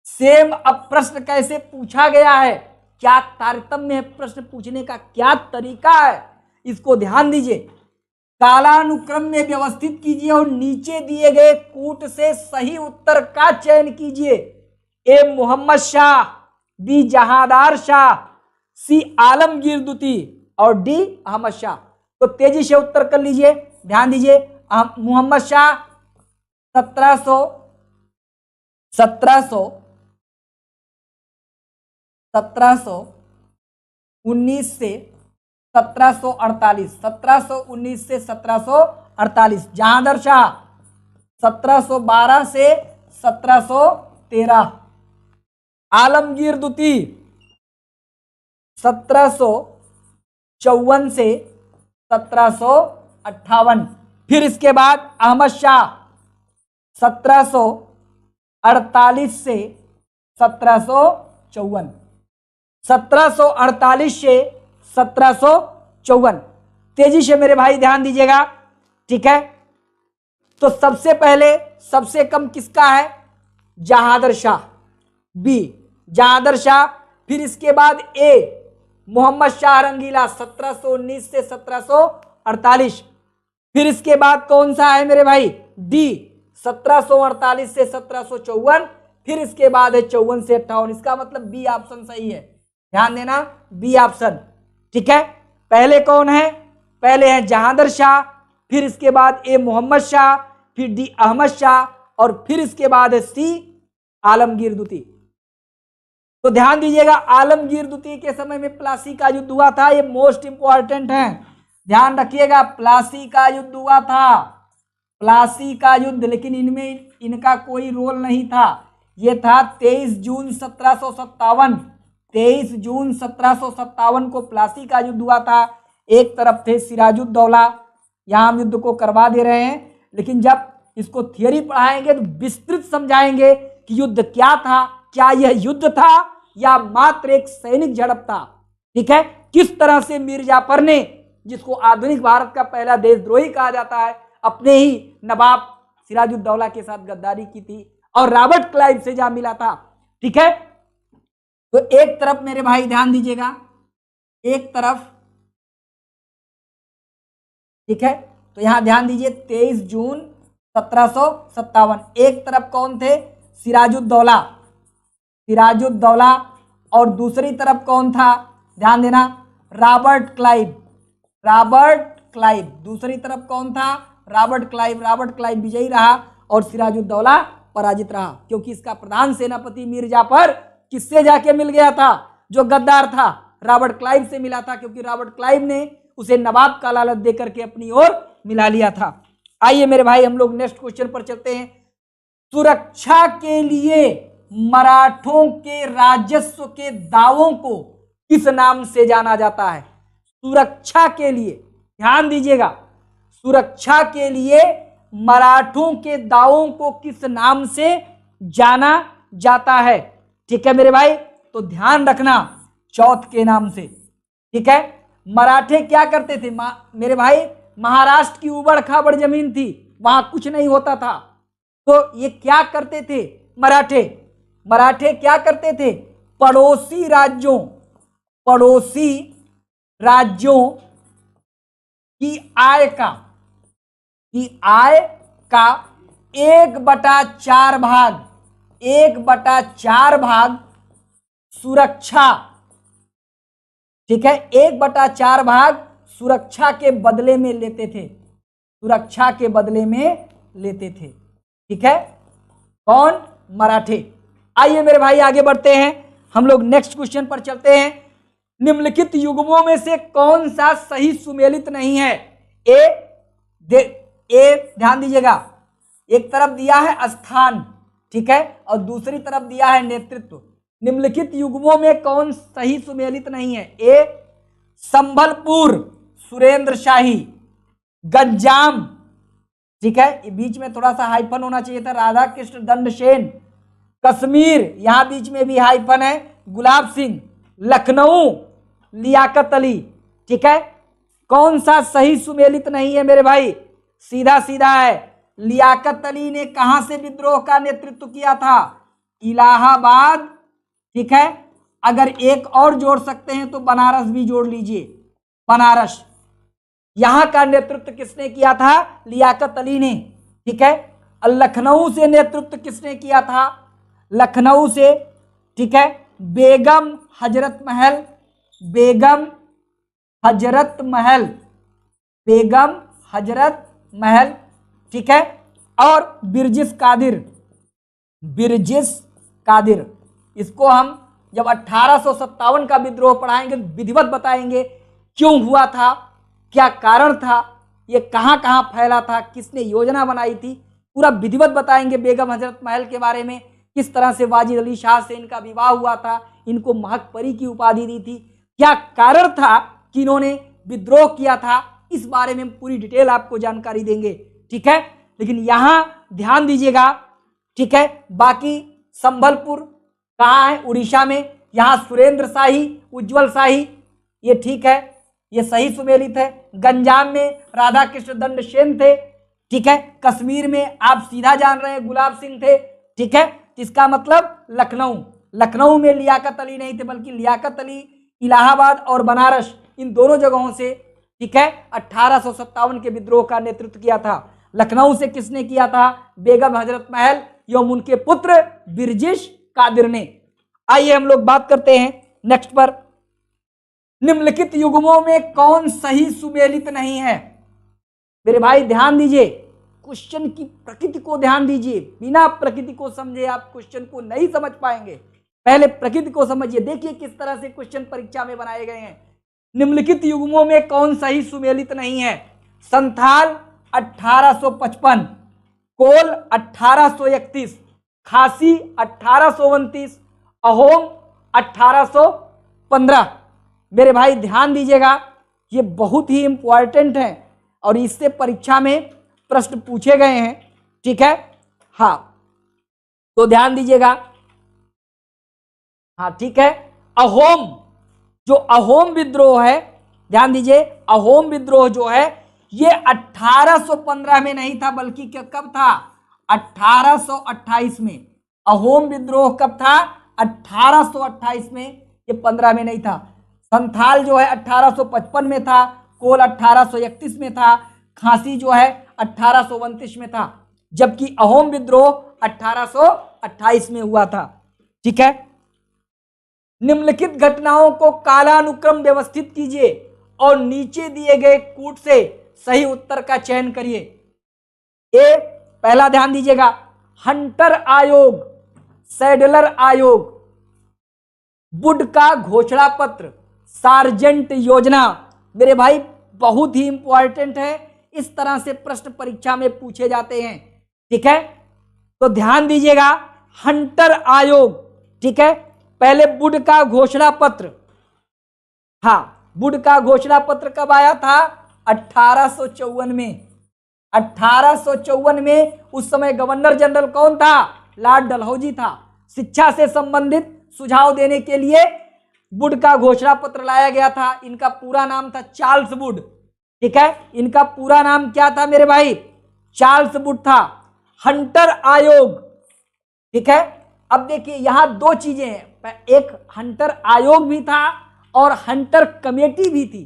Speaker 1: सेम अब प्रश्न कैसे पूछा गया है, क्या तारतम्य है प्रश्न पूछने का, क्या तरीका है, इसको ध्यान दीजिए। कालानुक्रम में व्यवस्थित कीजिए और नीचे दिए गए कूट से सही उत्तर का चयन कीजिए। ए मोहम्मद शाह, बी जहांदार शाह, सी आलमगीर द्वितीय और डी अहमद शाह। तो तेजी से उत्तर कर लीजिए, ध्यान दीजिए। मोहम्मद शाह 1719 से 1748, 1719 से 1748। जहांदार शाह 1712 से 1713। आलमगीर द्वितीय 1754 से 1758। फिर इसके बाद अहमद शाह 1748 से 1754। 1748 से 1754। तेजी से मेरे भाई ध्यान दीजिएगा, ठीक है। तो सबसे पहले सबसे कम किसका है? जहांदर शाह, बी जहांदर शाह। फिर इसके बाद ए मोहम्मद शाह रंगीला 1719 से 1748। फिर इसके बाद कौन सा है मेरे भाई? डी 1748 से 1754। फिर इसके बाद है 54 से 58। इसका मतलब बी ऑप्शन सही है, ध्यान देना, बी ऑप्शन, ठीक है। पहले कौन है? पहले है जहांदर शाह, फिर इसके बाद ए मोहम्मद शाह, फिर डी अहमद शाह और फिर इसके बाद है सी आलमगीर द्वितीय। तो ध्यान दीजिएगा, आलमगीर द्वितीय के समय में प्लासी का युद्ध हुआ था। ये मोस्ट इंपॉर्टेंट है, ध्यान रखिएगा। प्लासी का युद्ध हुआ था, प्लासी का युद्ध, लेकिन इनमें इनका कोई रोल नहीं था। ये था 23 जून 1757। 23 जून 1757 को प्लासी का युद्ध हुआ था। एक तरफ थे सिराजुद्दौला, यहां हम युद्ध को करवा दे रहे हैं, लेकिन जब इसको थियरी पढ़ाएंगे तो विस्तृत समझाएंगे कि युद्ध क्या था, क्या यह युद्ध था या मात्र एक सैनिक झड़प था, ठीक है। किस तरह से मीर जाफर ने, जिसको आधुनिक भारत का पहला देशद्रोही कहा जाता है, अपने ही नवाब सिराजुद्दौला के साथ गद्दारी की थी और रॉबर्ट क्लाइव से जा मिला था, ठीक है। तो एक तरफ मेरे भाई ध्यान दीजिएगा, एक तरफ, ठीक है। तो यहां ध्यान दीजिए 23 जून 1757। एक तरफ कौन थे? सिराजुद्दौला, सिराजुद्दौला। और दूसरी तरफ कौन था? ध्यान देना, रॉबर्ट क्लाइव, रॉबर्ट क्लाइव। दूसरी तरफ कौन था? Robert Clive. रॉबर्ट क्लाइव विजयी रहा और सिराजुद्दौला पराजित रहा, क्योंकि इसका प्रधान सेनापति मीर जाफर किससे जाके मिल गया था? जो गद्दार था, रॉबर्ट क्लाइव से मिला था, क्योंकि रॉबर्ट क्लाइव ने उसे नवाब का लालच देकर के अपनी ओर मिला लिया था। आइए मेरे भाई हम लोग नेक्स्ट क्वेश्चन पर चलते हैं। सुरक्षा के लिए मराठों के राजस्व के दावों को किस नाम से जाना जाता है? सुरक्षा के लिए, ध्यान दीजिएगा, सुरक्षा के लिए मराठों के दावों को किस नाम से जाना जाता है? ठीक है मेरे भाई, तो ध्यान रखना, चौथ के नाम से, ठीक है। मराठे क्या करते थे मेरे भाई? महाराष्ट्र की उबड़ खाबड़ जमीन थी, वहां कुछ नहीं होता था, तो ये क्या करते थे? मराठे क्या करते थे? पड़ोसी राज्यों की आय का 1/4 भाग सुरक्षा, ठीक है, 1/4 भाग सुरक्षा के बदले में लेते थे, सुरक्षा के बदले में लेते थे, ठीक है। कौन? मराठे। आइए मेरे भाई आगे बढ़ते हैं, हम लोग नेक्स्ट क्वेश्चन पर चलते हैं। निम्नलिखित युग्मों में से कौन सा सही सुमेलित नहीं है? ए ध्यान दीजिएगा, एक तरफ दिया है स्थान, ठीक है, और दूसरी तरफ दिया है नेतृत्व। निम्नलिखित युग्मों में कौन सही सुमेलित नहीं है? ए संभलपुर सुरेंद्र शाही, गंजाम, ठीक है, बीच में थोड़ा सा हाइफन होना चाहिए था, राधा कृष्ण दंड सेन। कश्मीर, यहां बीच में भी हाइफन है, गुलाब सिंह। लखनऊ लियाकत अली, ठीक है। कौन सा सही सुमेलित नहीं है मेरे भाई? सीधा सीधा है, लियाकत अली ने कहां से विद्रोह का नेतृत्व किया था? इलाहाबाद, ठीक है। अगर एक और जोड़ सकते हैं तो बनारस भी जोड़ लीजिए, बनारस। यहां का नेतृत्व किसने किया था? लियाकत अली ने, ठीक है। लखनऊ से नेतृत्व किसने किया था? लखनऊ से, ठीक है, बेगम हजरत महल, बेगम हजरत महल, बेगम हजरत महल, ठीक है। और बिरजिस कादिर, बिरजिस कादिर, इसको हम जब 1857 का विद्रोह पढ़ाएंगे विधिवत बताएंगे क्यों हुआ था, क्या कारण था, ये कहां कहां फैला था, किसने योजना बनाई थी, पूरा विधिवत बताएंगे। बेगम हजरत महल के बारे में, किस तरह से वाजिद अली शाह से इनका विवाह हुआ था, इनको महक परी की उपाधि दी थी, क्या कारण था कि इन्होंने विद्रोह किया था, इस बारे में हम पूरी डिटेल आपको जानकारी देंगे, ठीक है। लेकिन यहां ध्यान दीजिएगा, ठीक है। बाकी संबलपुर कहाँ है, उड़ीसा में, यहां सुरेंद्र शाही, उज्जवल शाही, ये ठीक है, ये सही सुमेलित है। गंजाम में राधा कृष्ण दंड सेन थे, ठीक है। कश्मीर में आप सीधा जान रहे हैं गुलाब सिंह थे, ठीक है। इसका मतलब लखनऊ, लखनऊ में लियाकत अली नहीं थे, बल्कि लियाकत अली इलाहाबाद और बनारस, इन दोनों जगहों से, ठीक है, 1857 के विद्रोह का नेतृत्व किया था। लखनऊ से किसने किया था, बेगम हजरत महल एवं उनके पुत्र बिरजिस कादिर ने। आइए हम लोग बात करते हैं नेक्स्ट पर। निम्नलिखित युग्मों में कौन सही सुमेलित नहीं है। मेरे भाई ध्यान दीजिए, क्वेश्चन की प्रकृति को ध्यान दीजिए, बिना प्रकृति को समझे आप क्वेश्चन को नहीं समझ पाएंगे। पहले प्रकृति को समझिए, देखिए किस तरह से क्वेश्चन परीक्षा में बनाए गए हैं। निम्नलिखित युग्मों में कौन सही सुमेलित नहीं है। संथाल 1855, कोल 1831, खासी 1829, अहोम 1815। मेरे भाई ध्यान दीजिएगा, ये बहुत ही इंपॉर्टेंट है और इससे परीक्षा में प्रश्न पूछे गए हैं, ठीक है। हाँ तो ध्यान दीजिएगा, हाँ ठीक है। अहोम, जो अहोम विद्रोह है, ध्यान दीजिए, अहोम विद्रोह जो है ये 1815 में नहीं था, बल्कि कब था, 1828 में। अहोम विद्रोह कब था, 1828 में, ये 15 में नहीं था। संथाल जो है 1855 में था, कोल 1831 में था, खांसी जो है 1829 में था, जबकि अहोम विद्रोह 1828 में हुआ था, ठीक है। निम्नलिखित घटनाओं को कालानुक्रम व्यवस्थित कीजिए और नीचे दिए गए कूट से सही उत्तर का चयन करिए। ए, पहला ध्यान दीजिएगा, हंटर आयोग, सैडलर आयोग, वुड का घोषणा पत्र, सार्जेंट योजना। मेरे भाई बहुत ही इंपॉर्टेंट है, इस तरह से प्रश्न परीक्षा में पूछे जाते हैं, ठीक है। तो ध्यान दीजिएगा, हंटर आयोग, ठीक है। पहले वुड का घोषणा पत्र, हाँ वुड का घोषणा पत्र कब आया था, 1854 में। 1854 में उस समय गवर्नर जनरल कौन था, लॉर्ड डलहौजी था। शिक्षा से संबंधित सुझाव देने के लिए वुड का घोषणा पत्र लाया गया था। इनका पूरा नाम था चार्ल्स वुड, ठीक है। इनका पूरा नाम क्या था मेरे भाई, चार्ल्स वुड था। हंटर आयोग, ठीक है। अब देखिए यहां दो चीजें हैं, एक हंटर आयोग भी था और हंटर कमेटी भी थी।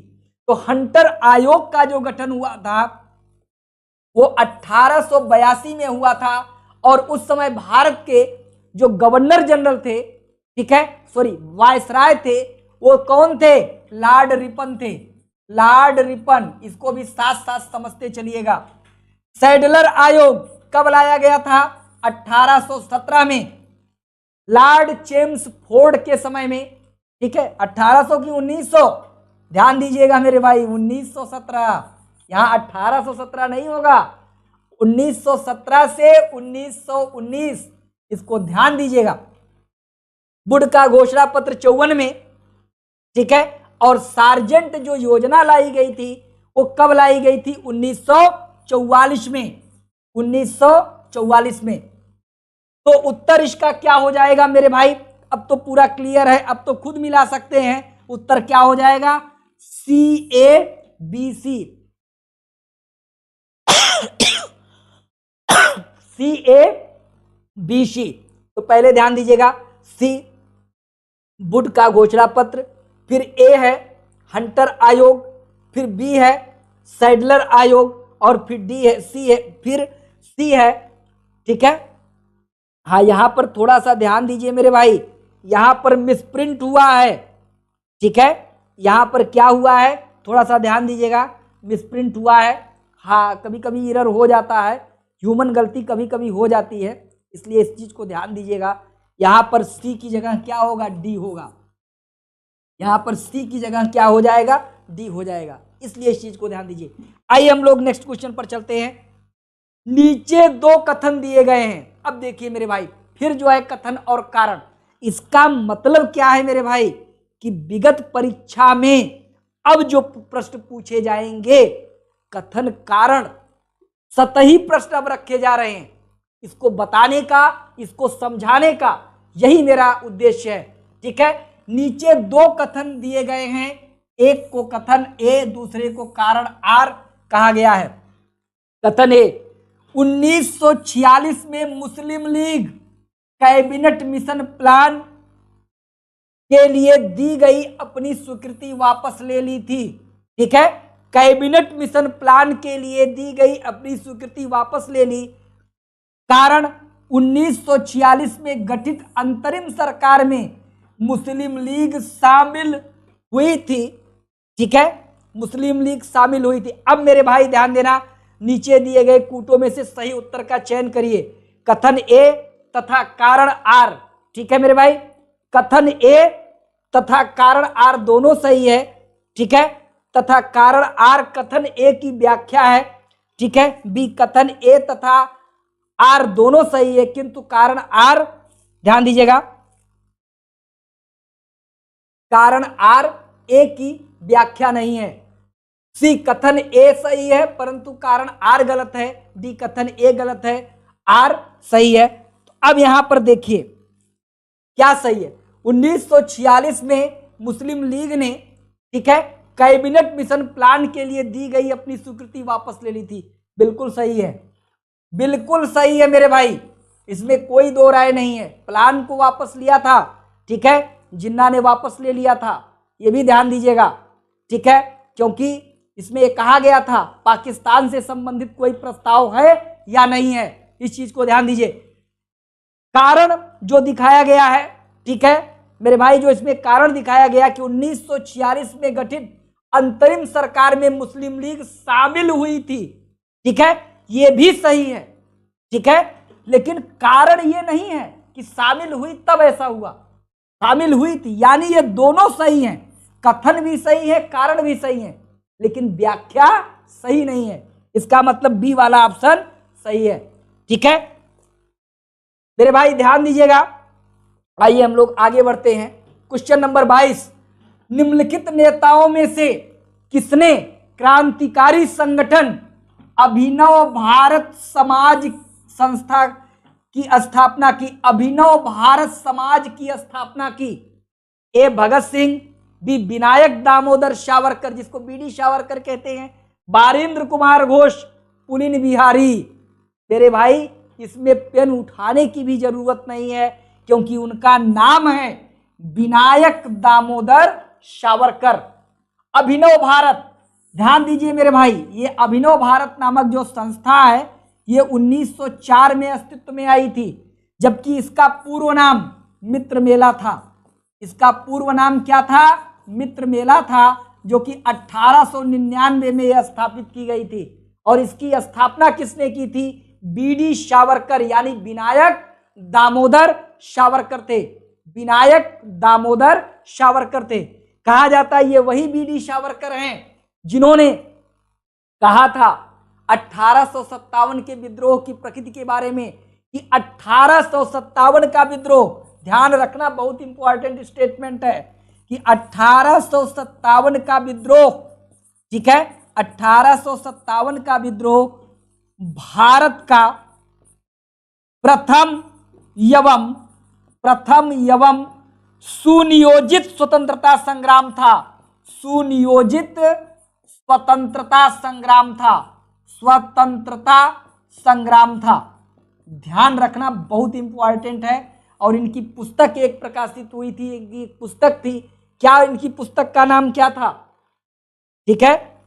Speaker 1: तो हंटर आयोग का जो गठन हुआ था वो 1882 में हुआ था और उस समय भारत के जो गवर्नर जनरल थे, ठीक है, सॉरी वायसराय थे, वो कौन थे, लॉर्ड रिपन थे, लॉर्ड रिपन। इसको भी साथ साथ समझते चलिएगा। सैडलर आयोग कब लाया गया था, 1817 में, लॉर्ड चेम्सफोर्ड के समय में, ठीक है। 1800 की 1900, ध्यान दीजिएगा मेरे भाई, 1917, यहां 1817 नहीं होगा, 1917 से 1919, इसको ध्यान दीजिएगा। वुड का घोषणा पत्र 54 में, ठीक है। और सार्जेंट जो योजना लाई गई थी वो कब लाई गई थी, 1944 में, 1944 में। तो उत्तर इसका क्या हो जाएगा मेरे भाई, अब तो पूरा क्लियर है, अब तो खुद मिला सकते हैं। उत्तर क्या हो जाएगा, CABC, CABC। तो पहले ध्यान दीजिएगा, सी वुड का घोषणा पत्र, फिर ए है हंटर आयोग, फिर बी है सैडलर आयोग और फिर डी है, सी है, फिर सी है, ठीक है। हाँ यहां पर थोड़ा सा ध्यान दीजिए मेरे भाई, यहां पर मिसप्रिंट हुआ है, ठीक है, यहां पर क्या हुआ है, थोड़ा सा ध्यान दीजिएगा, मिसप्रिंट हुआ है। हाँ, कभी कभी एरर हो जाता है, ह्यूमन गलती कभी कभी हो जाती है, इसलिए इस चीज को ध्यान दीजिएगा। यहां पर सी की जगह क्या होगा, डी होगा। यहां पर सी की जगह क्या हो जाएगा, डी हो जाएगा, इसलिए इस चीज को ध्यान दीजिए। आइए हम लोग नेक्स्ट क्वेश्चन पर चलते हैं। नीचे दो कथन दिए गए हैं। अब देखिए मेरे भाई, फिर जो है कथन और कारण, इसका मतलब क्या है मेरे भाई कि विगत परीक्षा में अब जो प्रश्न पूछे जाएंगे कथन कारण सतही प्रश्न अब रखे जा रहे हैं। इसको बताने का, इसको समझाने का यही मेरा उद्देश्य है, ठीक है। नीचे दो कथन दिए गए हैं, एक को कथन ए, दूसरे को कारण आर कहा गया है। कथन ए, 1946 में मुस्लिम लीग कैबिनेट मिशन प्लान के लिए दी गई अपनी स्वीकृति वापस ले ली थी, ठीक है। कैबिनेट मिशन प्लान के लिए दी गई अपनी स्वीकृति वापस ले ली। कारण 1946 में गठित अंतरिम सरकार में मुस्लिम लीग शामिल हुई थी, ठीक है, मुस्लिम लीग शामिल हुई थी। अब मेरे भाई ध्यान देना, नीचे दिए गए कूटों में से सही उत्तर का चयन करिए। कथन ए तथा कारण आर, ठीक है मेरे भाई, कथन ए तथा कारण आर दोनों सही है, ठीक है, तथा कारण आर कथन ए की व्याख्या है, ठीक है। बी, कथन ए तथा आर दोनों सही है, किंतु कारण आर, ध्यान दीजिएगा, कारण आर ए की व्याख्या नहीं है। सी, कथन ए सही है परंतु कारण आर गलत है। डी, कथन ए गलत है, आर सही है। तो अब यहां पर देखिए क्या सही है। 1946 में मुस्लिम लीग ने, ठीक है, कैबिनेट मिशन प्लान के लिए दी गई अपनी स्वीकृति वापस ले ली थी। बिल्कुल सही है, बिल्कुल सही है मेरे भाई, इसमें कोई दो राय नहीं है। प्लान को वापस लिया था, ठीक है, जिन्ना ने वापस ले लिया था, ये भी ध्यान दीजिएगा, ठीक है, क्योंकि इसमें ये कहा गया था पाकिस्तान से संबंधित कोई प्रस्ताव है या नहीं है, इस चीज को ध्यान दीजिए। कारण जो दिखाया गया है, ठीक है मेरे भाई, जो इसमें कारण दिखाया गया कि 1946 में गठित अंतरिम सरकार में मुस्लिम लीग शामिल हुई थी, ठीक है, ये भी सही है, ठीक है, लेकिन कारण ये नहीं है कि शामिल हुई तब ऐसा हुआ, शामिल हुई थी, यानी ये दोनों सही हैं, कथन भी सही है, कारण भी सही है, लेकिन व्याख्या सही नहीं है। इसका मतलब बी वाला ऑप्शन सही है, ठीक है मेरे भाई, ध्यान दीजिएगा। आइए हम लोग आगे बढ़ते हैं। क्वेश्चन नंबर 22, निम्नलिखित नेताओं में से किसने क्रांतिकारी संगठन अभिनव भारत समाज संस्था की स्थापना की? अभिनव भारत समाज की स्थापना की। ए, भगत सिंह, बी, विनायक दामोदर सावरकर जिसको बीडी सावरकर कहते हैं, बारेंद्र कुमार घोष, पुलिन बिहारी। तेरे भाई इसमें पेन उठाने की भी जरूरत नहीं है क्योंकि उनका नाम है विनायक दामोदर सावरकर। अभिनव भारत, ध्यान दीजिए मेरे भाई, ये अभिनव भारत नामक जो संस्था है ये 1904 में अस्तित्व में आई थी, जबकि इसका पूर्व नाम मित्र मेला था। इसका पूर्व नाम क्या था? मित्र मेला था, जो कि 1899 में यह स्थापित की गई थी। और इसकी स्थापना किसने की थी? बीडी सावरकर, यानी विनायक दामोदर सावरकर थे। विनायक दामोदर सावरकर थे। कहा जाता है ये वही बीडी सावरकर हैं जिन्होंने कहा था 1857 के विद्रोह की प्रकृति के बारे में कि 1857 का विद्रोह, ध्यान रखना, बहुत इंपॉर्टेंट स्टेटमेंट है कि 1857 का विद्रोह, ठीक है, 1857 का विद्रोह भारत का प्रथम एवं सुनियोजित स्वतंत्रता संग्राम था। सुनियोजित स्वतंत्रता संग्राम था। स्वतंत्रता संग्राम था। ध्यान रखना, बहुत इंपॉर्टेंट है। और इनकी पुस्तक एक प्रकाशित हुई थी, एक पुस्तक थी, क्या इनकी पुस्तक का नाम क्या था? ठीक है,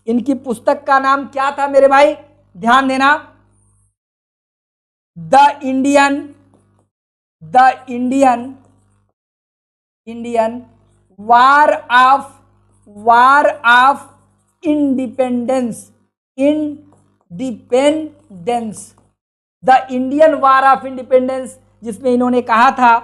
Speaker 1: इनकी पुस्तक का नाम क्या था मेरे भाई? ध्यान देना, the Indian Indian war of independence, the Indian war of independence, जिसमें इन्होंने कहा था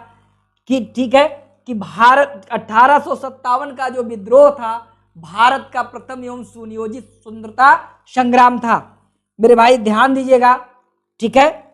Speaker 1: कि ठीक है कि भारत 1857 का जो विद्रोह था भारत का प्रथम एवं सुनियोजित स्वतंत्रता संग्राम था। मेरे भाई ध्यान दीजिएगा, ठीक है।